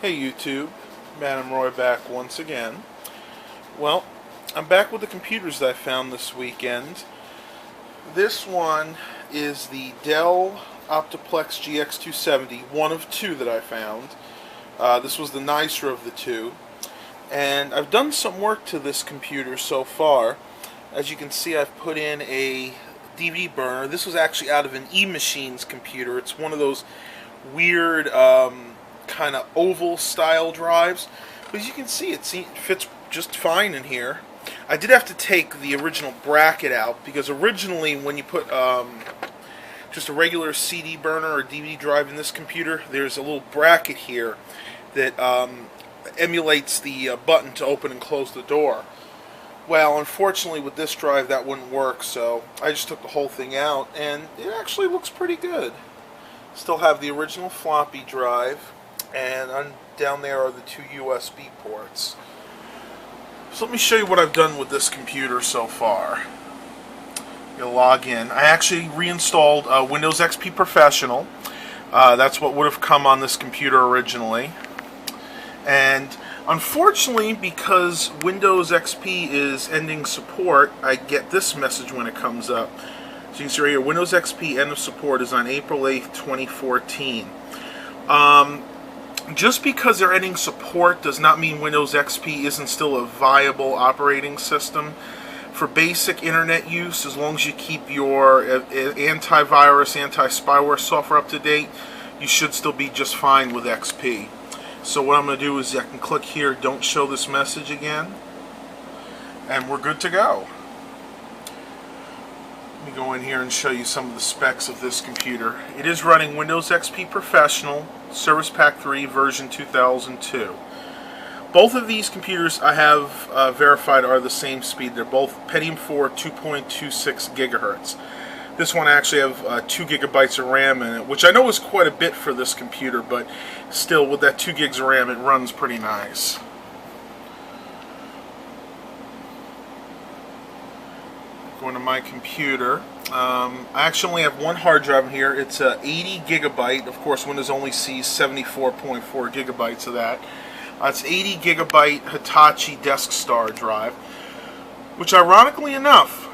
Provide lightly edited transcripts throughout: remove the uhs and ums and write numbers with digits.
Hey YouTube, Madam Roy back once again. Well, I'm back with the computers that I found this weekend. This one is the Dell Optplex GX270, one of two that I found. This was the nicer of the two. And I've done some work to this computer so far. As you can see, I've put in a DVD burner. This was actually out of an E-Machines computer. It's one of those weird kind of oval style drives, but as you can see, it fits just fine in here. I did have to take the original bracket out because originally when you put just a regular CD burner or DVD drive in this computer, there's a little bracket here that emulates the button to open and close the door. Well, unfortunately with this drive that wouldn't work, so I just took the whole thing out, and it actually looks pretty good. Still have the original floppy drive, and down there are the two USB ports. So let me show you what I've done with this computer so far. You'll log in. I actually reinstalled Windows XP Professional. That's what would have come on this computer originally. And unfortunately, because Windows XP is ending support, I get this message when it comes up. So you can see right here, Windows XP end of support is on April 8th, 2014. Just because they're ending support does not mean Windows XP isn't still a viable operating system. For basic internet use, as long as you keep your antivirus, anti-spyware software up to date, you should still be just fine with XP. So what I'm going to do is I can click here, don't show this message again, and we're good to go. Let me go in here and show you some of the specs of this computer. It is running Windows XP Professional, Service Pack 3, version 2002. Both of these computers I have verified are the same speed. They're both Pentium 4 2.26 gigahertz. This one actually have 2 gigabytes of RAM in it, which I know is quite a bit for this computer, but still with that 2 gigs of RAM it runs pretty nice. Going to my computer. I actually only have one hard drive in here. It's a 80 gigabyte. Of course, Windows only sees 74.4 gigabytes of that. It's 80 gigabyte Hitachi DeskStar drive, which ironically enough,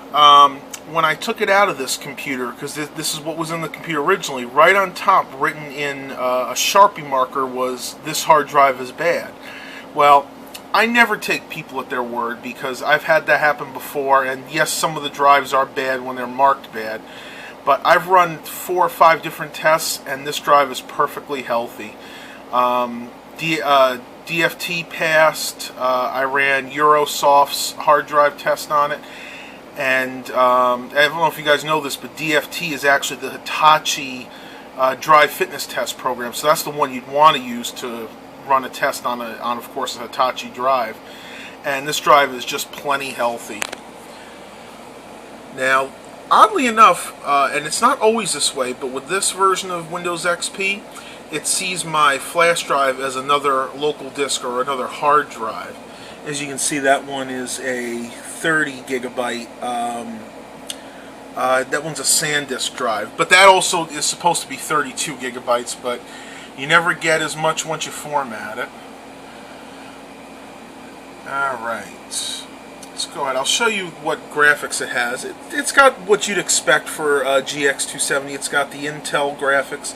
when I took it out of this computer, because this is what was in the computer originally, right on top, written in a Sharpie marker, was "This hard drive is bad." Well, I never take people at their word because I've had that happen before, and yes, some of the drives are bad when they're marked bad, but I've run 4 or 5 different tests and this drive is perfectly healthy. DFT passed. I ran Eurosoft's hard drive test on it, and I don't know if you guys know this, but DFT is actually the Hitachi drive fitness test program, so that's the one you'd want to use to run a test on of course a Hitachi drive, and this drive is just plenty healthy. Now, oddly enough, and it's not always this way, but with this version of Windows XP, it sees my flash drive as another local disk or another hard drive. As you can see, that one is a 30 gigabyte. That one's a SanDisk drive, but that also is supposed to be 32 gigabytes, but you never get as much once you format it. Alright, let's go ahead. I'll show you what graphics it has. It's got what you'd expect for GX270. It's got the Intel graphics,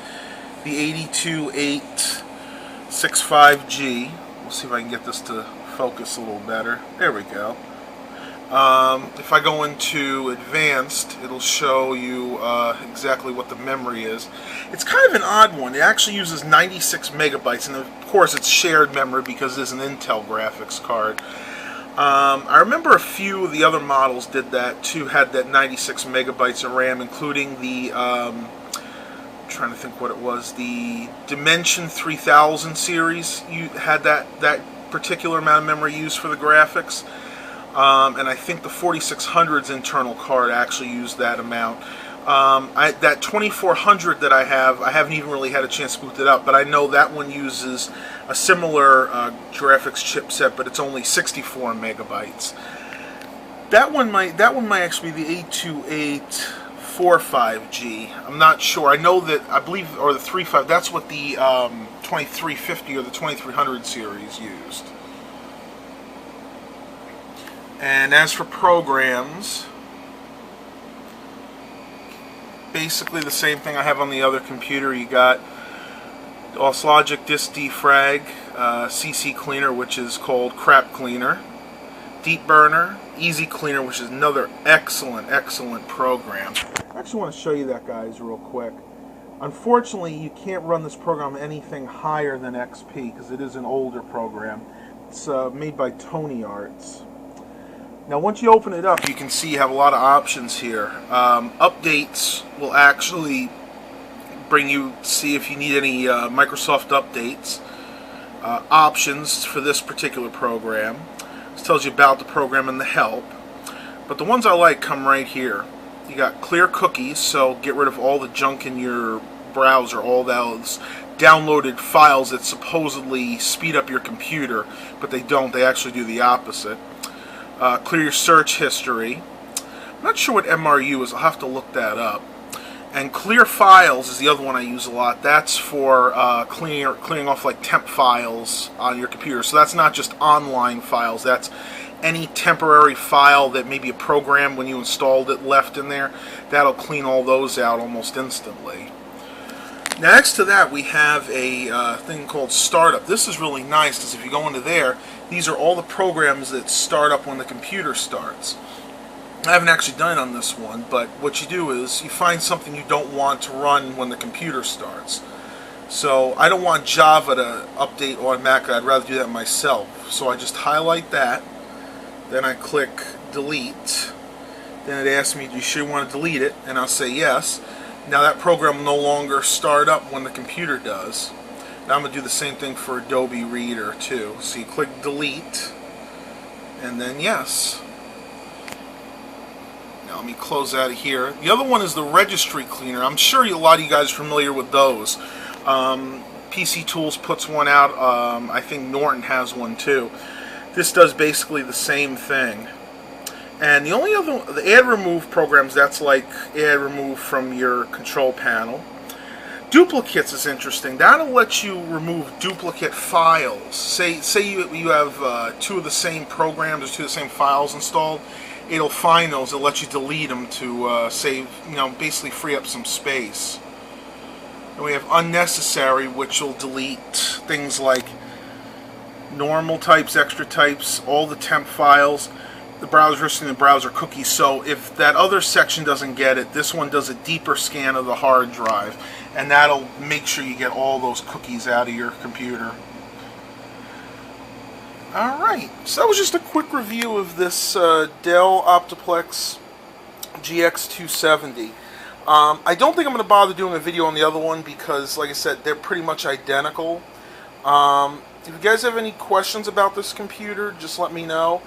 the 82865G. We'll see if I can get this to focus a little better. There we go. If I go into advanced, it'll show you exactly what the memory is. It's kind of an odd one. It actually uses 96 megabytes, and of course it's shared memory because it's an Intel graphics card. I remember a few of the other models did that too, had that 96 megabytes of RAM, including the I'm trying to think what it was, the Dimension 3000 series. You had that particular amount of memory used for the graphics. And I think the 4600's internal card actually used that amount. That 2400 that I haven't even really had a chance to boot it up, but I know that one uses a similar graphics chipset, but it's only 64 megabytes. That one might actually be the 4.5G. I'm not sure. I know that, I believe, or the 3.5, that's what the 2350 or the 2300 series used. And as for programs, basically the same thing I have on the other computer. You got Logic Disk Defrag, CC Cleaner, which is called Crap Cleaner, Deep Burner, Easy Cleaner, which is another excellent program. I actually want to show you that, guys, real quick. Unfortunately, you can't run this program anything higher than XP because it is an older program. It's made by Tony Arts. Now, once you open it up, you can see you have a lot of options here. Updates will actually bring you, see if you need any Microsoft updates. Options for this particular program. This tells you about the program and the help. But the ones I like come right here. You got clear cookies, so get rid of all the junk in your browser, all those downloaded files that supposedly speed up your computer, but they don't. They actually do the opposite. Clear your search history. I'm not sure what MRU is. I'll have to look that up. And clear files is the other one I use a lot. That's for clearing off like temp files on your computer. So that's not just online files. That's any temporary file that maybe a program when you installed it left in there. That'll clean all those out almost instantly. Next to that, we have a thing called Startup. This is really nice because if you go into there, these are all the programs that start up when the computer starts. I haven't actually done it on this one, but what you do is you find something you don't want to run when the computer starts. So I don't want Java to update automatically. I'd rather do that myself. So I just highlight that, then I click Delete. Then it asks me, do you sure you want to delete it? And I'll say yes. Now that program will no longer start up when the computer does. Now I'm going to do the same thing for Adobe Reader too. So you click Delete, and then yes. Now let me close out of here. The other one is the Registry Cleaner. I'm sure a lot of you guys are familiar with those. PC Tools puts one out. I think Norton has one too. This does basically the same thing. And the only other, the add remove programs, that's like add remove from your control panel. Duplicates is interesting. That'll let you remove duplicate files. Say you have two of the same programs or two of the same files installed. It'll find those. It'll let you delete them to save, basically free up some space. And we have unnecessary, which will delete things like normal types, extra types, all the temp files, the browser history, and the browser cookies. So if that other section doesn't get it, this one does a deeper scan of the hard drive, and that'll make sure you get all those cookies out of your computer. Alright, so that was just a quick review of this Dell Optplex GX270. I don't think I'm going to bother doing a video on the other one because, like I said, they're pretty much identical. If you guys have any questions about this computer, just let me know.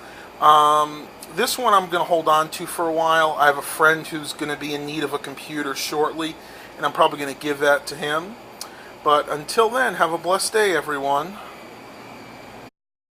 This one I'm going to hold on to for a while. I have a friend who's going to be in need of a computer shortly, and I'm probably going to give that to him. But until then, have a blessed day, everyone.